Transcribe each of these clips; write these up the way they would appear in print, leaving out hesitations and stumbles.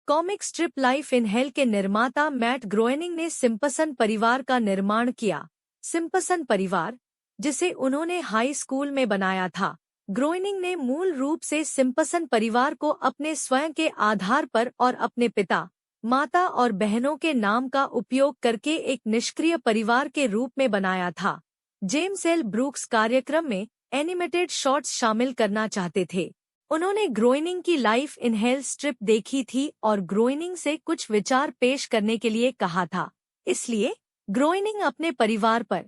Comic strip life in hell के निर्माता mat Groening ने सिम्पसन परिवार का निर्माण किया। सिम्पसन परिवार, जिसे उन्होंने हाई स्कूल में बनाया था, ग्रोएनिंग ने मूल रूप से सिम्पसन परिवार को अपने स्वयं के आधार पर और अपने पिता, माता और बहनों के नाम का उपयोग करके एक निष्क्रिय परिवार के रूप में बनाया था। जेम्स एल ब्रूक्स कार्यक्रम में एनिमेटेड शॉर्ट्स शामिल करना चाहते थे। उन्होंने ग्रोएनिंग की लाइफ इन हेल स्ट्रिप देखी थी और ग्रोएनिंग से कुछ विचार पेश करने के लिए कहा था। इसलिए ग्रोएनिंग अपने परिवार पर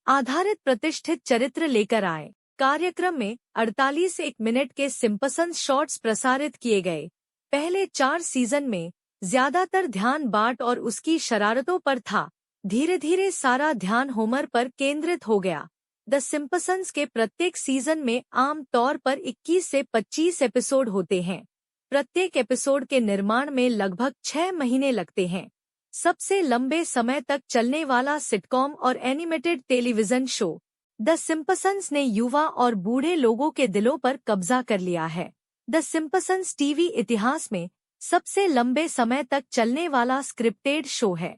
आधारित प्रतिष्ठित चरित्र लेकर आए। कार्यक्रम में 48 एक मिनट के सिम्पसन्स शॉर्ट्स प्रसारित किए गए। पहले 4 सीजन में ज्यादातर ध्यान बार्ट और उसकी शरारतों पर था। धीरे धीरे सारा ध्यान होमर पर केंद्रित हो गया। द सिम्पसन्स के प्रत्येक सीजन में आम तौर पर 21 से 25 एपिसोड होते हैं। प्रत्येक एपिसोड के निर्माण में लगभग 6 महीने लगते हैं। सबसे लंबे समय तक चलने वाला सिटकॉम और animated television show the Simpsons ने युवा और बूढ़े लोगों के दिलों पर कब्जा कर लिया है। द सिम्पसन्स टीवी इतिहास में सबसे लंबे समय तक चलने वाला स्क्रिप्टेड शो है।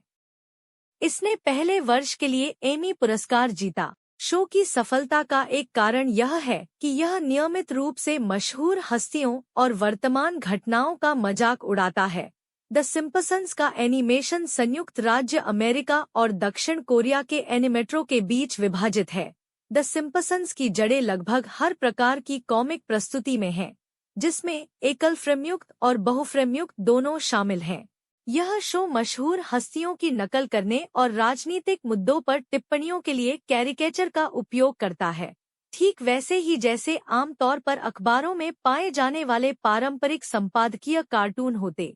इसने पहले वर्ष के लिए एमी पुरस्कार जीता। शो की सफलता का एक कारण यह है कि यह नियमित रूप से मशहूर हस्तियों और वर्तमान घटनाओं का मजाक उड़ाता है। द सिम्पसन्स का एनिमेशन संयुक्त राज्य अमेरिका और दक्षिण कोरिया के एनिमेटरों के बीच विभाजित है। द सिम्पसन्स की जड़ें लगभग हर प्रकार की कॉमिक प्रस्तुति में हैं, जिसमें एकल फ्रेमयुक्त और बहुफ्रेमयुक्त दोनों शामिल हैं। यह शो मशहूर हस्तियों की नकल करने और राजनीतिक मुद्दों पर टिप्पणियों के लिए कैरिकेचर का उपयोग करता है, ठीक वैसे ही जैसे आमतौर पर अखबारों में पाए जाने वाले पारंपरिक संपादकीय कार्टून होते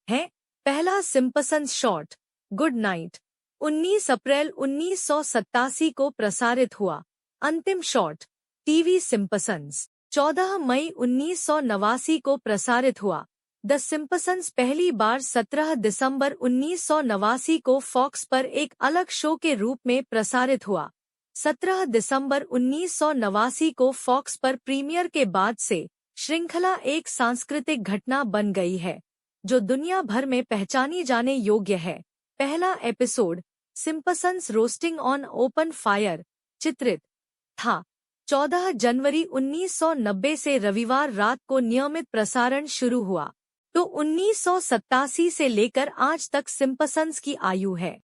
हैं। पहला सिम्पसन्स शॉर्ट, गुड नाइट, 19 अप्रैल 1987 को प्रसारित हुआ। अंतिम शॉर्ट, टीवी सिम्पसन्स, 14 मई 1989 को प्रसारित हुआ। द सिम्पसन्स पहली बार 17 दिसंबर 1989 को फॉक्स पर एक अलग शो के रूप में प्रसारित हुआ। 17 दिसंबर 1989 को फॉक्स पर प्रीमियर के बाद से श्रृंखला एक सांस्कृतिक घटना बन गई है, जो दुनिया भर में पहचानी जाने योग्य है। पहला episode, Simpsons roasting on open fire, चित्रित था। 14 जनवरी 1990 से रविवार रात को नियमित प्रसारण शुरू हुआ। तो 1987 से लेकर आज तक सिम्पसन्स की आयु है।